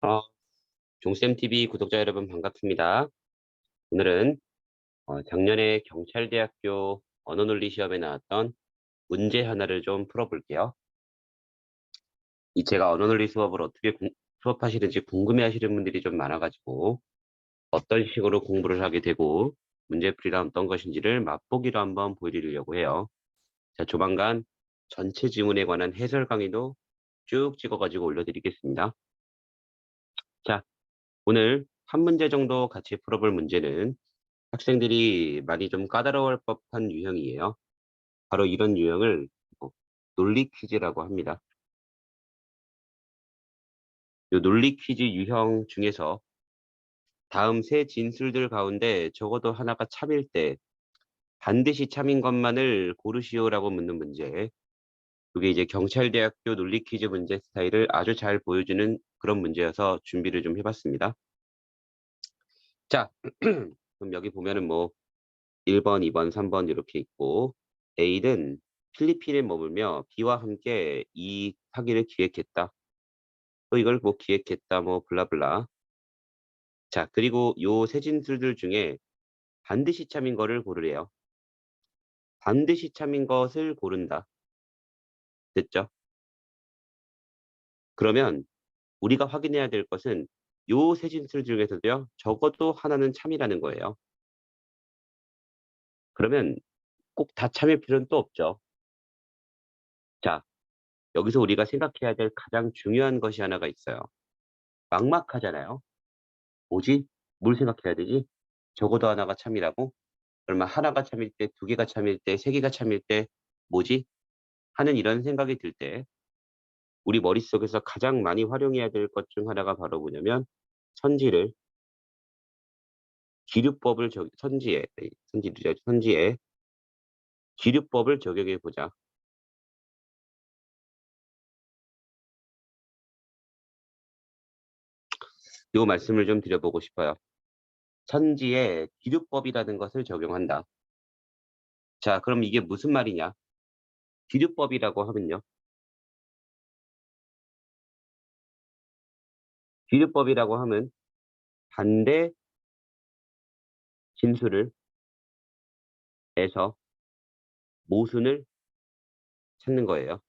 어, 종쌤TV 구독자 여러분 반갑습니다. 오늘은 작년에 경찰대학교 언어논리 시험에 나왔던 문제 하나를 좀 풀어볼게요. 이 제가 언어논리 수업을 어떻게 수업하시는지 궁금해하시는 분들이 좀 많아가지고 어떤 식으로 공부를 하게 되고 문제풀이란 어떤 것인지를 맛보기로 한번 보여드리려고 해요. 자, 조만간 전체 지문에 관한 해설 강의도 쭉 찍어가지고 올려드리겠습니다. 자, 오늘 한 문제 정도 같이 풀어볼 문제는 학생들이 많이 좀 까다로울 법한 유형이에요. 바로 이런 유형을 논리 퀴즈라고 합니다. 이 논리 퀴즈 유형 중에서 다음 세 진술들 가운데 적어도 하나가 참일 때 반드시 참인 것만을 고르시오라고 묻는 문제. 이게 이제 경찰대학교 논리 퀴즈 문제 스타일을 아주 잘 보여주는 그런 문제여서 준비를 좀 해봤습니다. 자, 그럼 여기 보면은 뭐 1번, 2번, 3번 이렇게 있고 A는 필리핀에 머물며 B와 함께 이 사기를 기획했다. 또 이걸 뭐 기획했다 뭐 블라블라. 자, 그리고 요 세 진술들 중에 반드시 참인 거를 고르래요. 반드시 참인 것을 고른다. 됐죠? 그러면 우리가 확인해야 될 것은 요 세 진술 중에서도요. 적어도 하나는 참이라는 거예요. 그러면 꼭 다 참일 필요는 또 없죠. 자, 여기서 우리가 생각해야 될 가장 중요한 것이 하나가 있어요. 막막하잖아요. 뭐지? 뭘 생각해야 되지? 적어도 하나가 참이라고? 그러면 하나가 참일 때, 두 개가 참일 때, 세 개가 참일 때, 뭐지? 하는 이런 생각이 들 때, 우리 머릿속에서 가장 많이 활용해야 될 것 중 하나가 바로 뭐냐면, 선지를, 기류법을 선지에, 선지에, 기류법을 적용해 보자. 요 말씀을 좀 드려보고 싶어요. 선지에 기류법이라는 것을 적용한다. 자, 그럼 이게 무슨 말이냐? 기류법이라고 하면요. 기류법이라고 하면 반대 진술을 해서 모순을 찾는 거예요.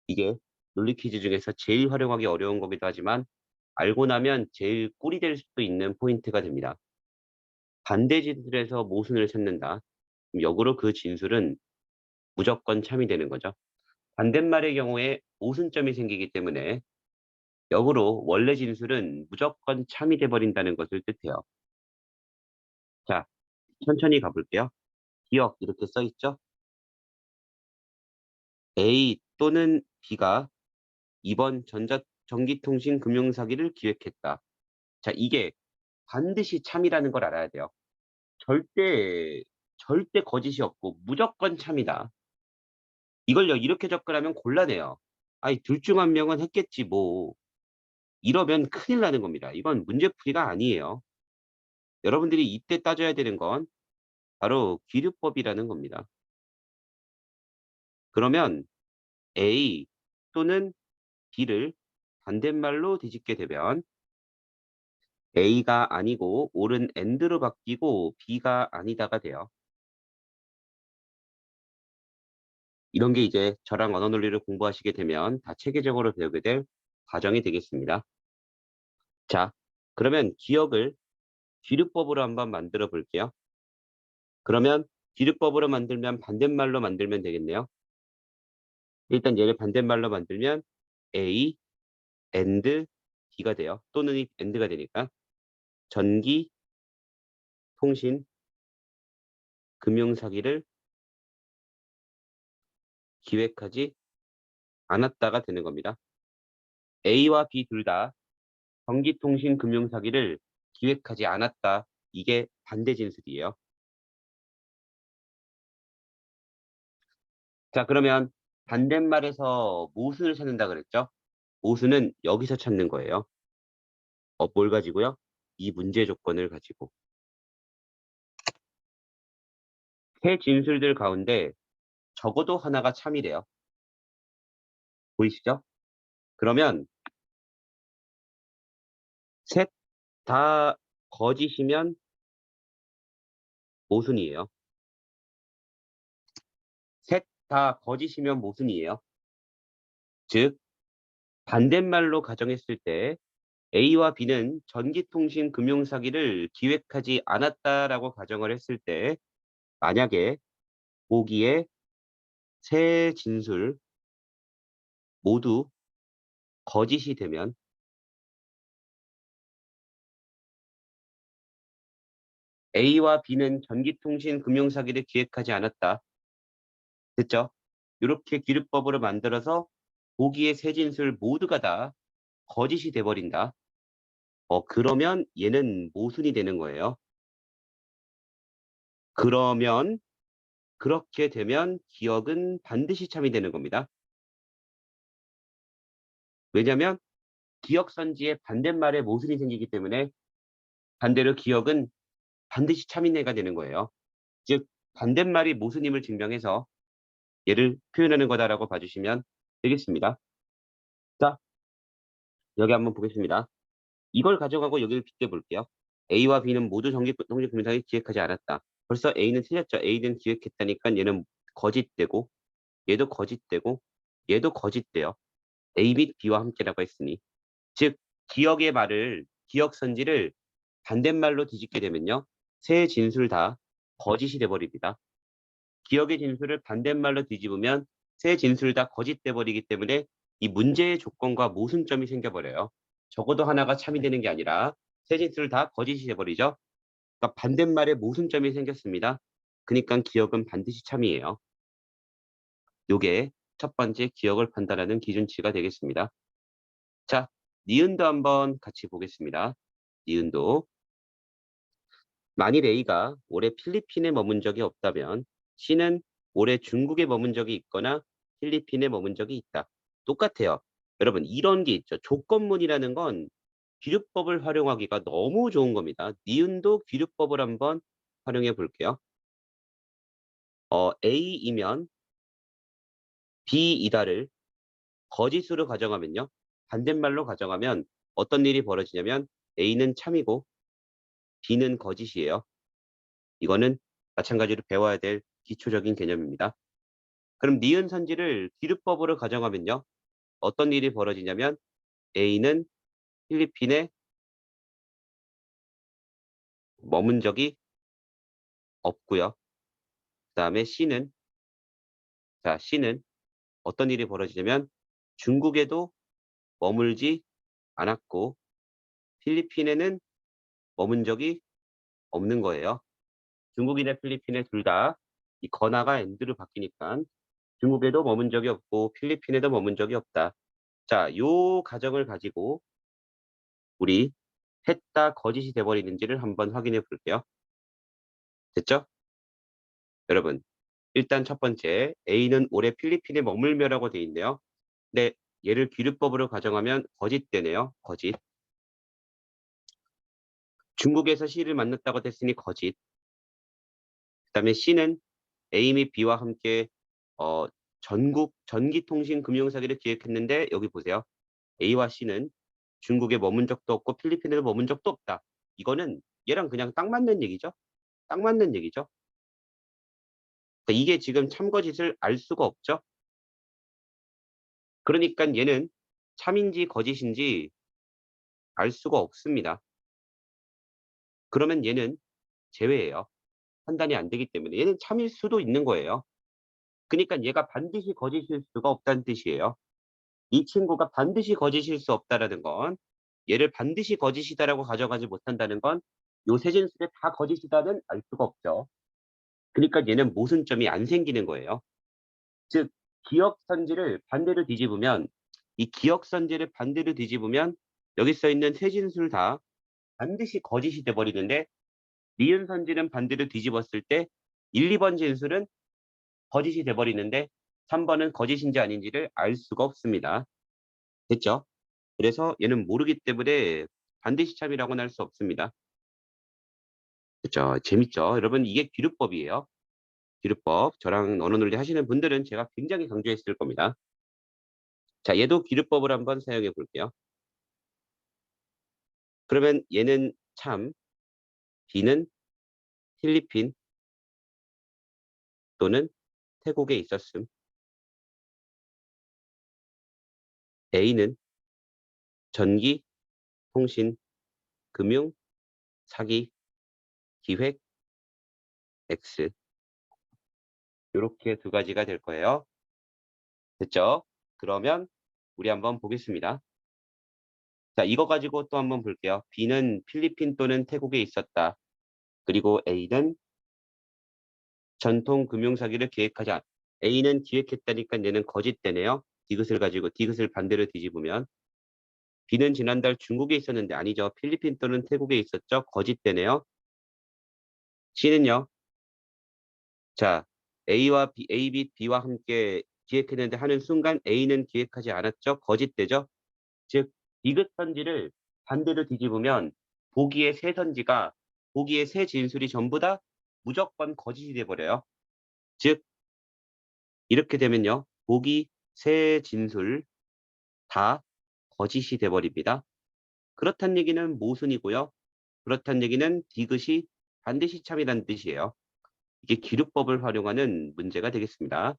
이게 논리 퀴즈 중에서 제일 활용하기 어려운 거기도 하지만 알고 나면 제일 꿀이 될 수도 있는 포인트가 됩니다. 반대 진술에서 모순을 찾는다. 그럼 역으로 그 진술은 무조건 참이 되는 거죠. 반대말의 경우에 모순점이 생기기 때문에 역으로 원래 진술은 무조건 참이 돼 버린다는 것을 뜻해요. 자, 천천히 가볼게요. 기억 이렇게 써 있죠? A 또는 B가 이번 전기통신 금융사기를 기획했다. 자, 이게 반드시 참이라는 걸 알아야 돼요. 절대 거짓이 없고 무조건 참이다. 이걸요, 이렇게 접근하면 곤란해요. 아니, 둘 중 한 명은 했겠지, 뭐. 이러면 큰일 나는 겁니다. 이건 문제풀이가 아니에요. 여러분들이 이때 따져야 되는 건 바로 기류법이라는 겁니다. 그러면 A 또는 B를 반대말로 뒤집게 되면 A가 아니고 옳은 AND로 바뀌고 B가 아니다가 돼요. 이런 게 이제 저랑 언어 논리를 공부하시게 되면 다 체계적으로 배우게 될 과정이 되겠습니다. 자, 그러면 기억을 기류법으로 한번 만들어 볼게요. 그러면 기류법으로 만들면 반대말로 만들면 되겠네요. 일단 얘를 반대말로 만들면 A, AND, B가 돼요. 또는 이 AND가 되니까 전기, 통신, 금융사기를 기획하지 않았다가 되는 겁니다. A와 B 둘 다 전기통신 금융사기를 기획하지 않았다. 이게 반대 진술이에요. 자, 그러면 반대말에서 모순을 찾는다 그랬죠? 모순은 여기서 찾는 거예요. 뭘 가지고요? 이 문제 조건을 가지고. 세 진술들 가운데 적어도 하나가 참이래요. 보이시죠? 그러면 셋 다 거짓이면 모순이에요. 셋 다 거짓이면 모순이에요. 즉 반대말로 가정했을 때 A와 B는 전기통신 금융 사기를 기획하지 않았다라고 가정을 했을 때 만약에 보기에 세 진술 모두 거짓이 되면 A와 B는 전기통신 금융 사기를 기획하지 않았다. 됐죠? 요렇게 기류법으로 만들어서 보기의 세 진술 모두가 다 거짓이 돼 버린다. 그러면 얘는 모순이 되는 거예요. 그러면 그렇게 되면 기억은 반드시 참이 되는 겁니다. 왜냐면 기억 선지에 반대말에 모순이 생기기 때문에 반대로 기억은 반드시 참인애가 되는 거예요. 즉 반대말이 모순임을 증명해서 얘를 표현하는 거다라고 봐 주시면 되겠습니다. 자, 여기 한번 보겠습니다. 이걸 가져가고 여기를 빗대 볼게요. A와 B는 모두 정기금융사기 기획하지 않았다. 벌써 A는 틀렸죠. A는 기획했다니까 얘는 거짓되고 얘도 거짓되고 얘도 거짓돼요. A 및 B와 함께라고 했으니. 즉 기억 선지를 반대말로 뒤집게 되면요. 세 진술 다 거짓이 돼 버립니다. 기억의 진술을 반대말로 뒤집으면 세 진술 다 거짓돼 버리기 때문에 이 문제의 조건과 모순점이 생겨 버려요. 적어도 하나가 참이 되는 게 아니라 세 진술 다 거짓이 돼 버리죠. 그러니까 반대말에 모순점이 생겼습니다. 그러니까 기억은 반드시 참이에요. 요게 첫 번째 기억을 판단하는 기준치가 되겠습니다. 자, 니은도 한번 같이 보겠습니다. 니은도 만일 A가 올해 필리핀에 머문 적이 없다면 C는 올해 중국에 머문 적이 있거나 필리핀에 머문 적이 있다. 똑같아요. 여러분 이런 게 있죠. 조건문이라는 건 귀류법을 활용하기가 너무 좋은 겁니다. 니은도 귀류법을 한번 활용해 볼게요. A이면 B이다를 거짓으로 가정하면요. 반대말로 가정하면 어떤 일이 벌어지냐면 A는 참이고 B는 거짓이에요. 이거는 마찬가지로 배워야 될 기초적인 개념입니다. 그럼 니은 선지를 기류법으로 가정하면요. 어떤 일이 벌어지냐면 A는 필리핀에 머문 적이 없고요. 그다음에 C는 어떤 일이 벌어지냐면 중국에도 머물지 않았고 필리핀에는 머문 적이 없는 거예요. 중국이나 필리핀에 둘 다 이 건화가 엔드로 바뀌니까 중국에도 머문 적이 없고 필리핀에도 머문 적이 없다. 자, 요 가정을 가지고 우리 셋 다 거짓이 돼 버리는지를 한번 확인해 볼게요. 됐죠? 여러분 일단 첫 번째 A는 올해 필리핀에 머물며라고 돼 있네요. 근데 얘를 귀류법으로 가정하면 거짓되네요. 거짓. 중국에서 C를 만났다고 됐으니 거짓. 그다음에 C는 A 및 B와 함께 전국 전기통신 금융 사기를 기획했는데 여기 보세요. A와 C는 중국에 머문 적도 없고 필리핀에도 머문 적도 없다. 이거는 얘랑 그냥 딱 맞는 얘기죠. 딱 맞는 얘기죠. 그러니까 이게 지금 참거짓을 알 수가 없죠. 그러니까 얘는 참인지 거짓인지 알 수가 없습니다. 그러면 얘는 제외예요. 판단이 안 되기 때문에 얘는 참일 수도 있는 거예요. 그러니까 얘가 반드시 거짓일 수가 없다는 뜻이에요. 이 친구가 반드시 거짓일 수 없다라는 건 얘를 반드시 거짓이다라고 가져가지 못한다는 건 요 세 진술에 다 거짓이다는 알 수가 없죠. 그러니까 얘는 모순점이 안 생기는 거예요. 즉 기억 선지를 반대로 뒤집으면 이 기억 선지를 반대로 뒤집으면 여기 써 있는 세 진술 다 반드시 거짓이 돼 버리는데 니은 선지는 반대로 뒤집었을 때 1, 2번 진술은 거짓이 돼 버리는데 3번은 거짓인지 아닌지를 알 수가 없습니다. 됐죠? 그래서 얘는 모르기 때문에 반드시 참이라고는 할 수 없습니다. 그쵸? 재밌죠? 여러분 이게 귀류법이에요. 귀류법. 저랑 언어 논리 하시는 분들은 제가 굉장히 강조했을 겁니다. 자, 얘도 귀류법을 한번 사용해 볼게요. 그러면 얘는 참, B는 필리핀 또는 태국에 있었음. A는 전기, 통신, 금융, 사기, 기획, X. 요렇게 두 가지가 될 거예요. 됐죠? 그러면 우리 한번 보겠습니다. 자, 이거 가지고 또 한번 볼게요. B는 필리핀 또는 태국에 있었다. 그리고 A는 전통 금융 사기를 기획하지 않. A는 기획했다니까 얘는 거짓되네요. 디귿을 가지고 디귿을 반대로 뒤집으면 B는 지난달 중국에 있었는데 아니죠. 필리핀 또는 태국에 있었죠. 거짓되네요. C는요. 자, A와 B, A, B, B와 함께 기획했는데 하는 순간 A는 기획하지 않았죠. 거짓되죠. 즉 디귿 선지를 반대로 뒤집으면 보기의 세 선지가 보기의 세 진술이 전부 다 무조건 거짓이 돼버려요. 즉 이렇게 되면요. 보기 세 진술 다 거짓이 돼버립니다. 그렇단 얘기는 모순이고요. 그렇단 얘기는 디귿이 반드시 참이라는 뜻이에요. 이게 기류법을 활용하는 문제가 되겠습니다.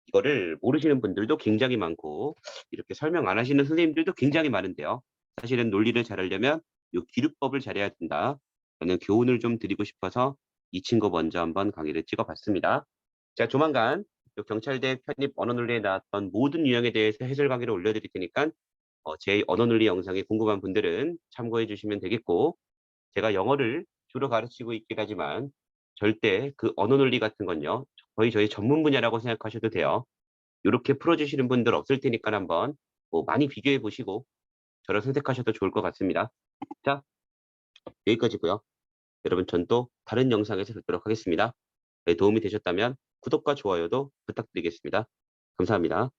이거를 모르시는 분들도 굉장히 많고 이렇게 설명 안 하시는 선생님들도 굉장히 많은데요. 사실은 논리를 잘하려면 이 기류법을 잘해야 된다. 저는 교훈을 좀 드리고 싶어서 이 친구 먼저 한번 강의를 찍어봤습니다. 자, 조만간 요 경찰대 편입 언어논리에 나왔던 모든 유형에 대해서 해설 강의를 올려드릴 테니까 제 언어논리 영상이 궁금한 분들은 참고해 주시면 되겠고 제가 영어를 주로 가르치고 있긴 하지만 절대 그 언어논리 같은 건요. 거의 저희 전문 분야라고 생각하셔도 돼요. 이렇게 풀어주시는 분들 없을 테니까 한번 많이 비교해 보시고 저를 선택하셔도 좋을 것 같습니다. 자, 여기까지고요. 여러분 전 또 다른 영상에서 뵙도록 하겠습니다. 네, 도움이 되셨다면 구독과 좋아요도 부탁드리겠습니다. 감사합니다.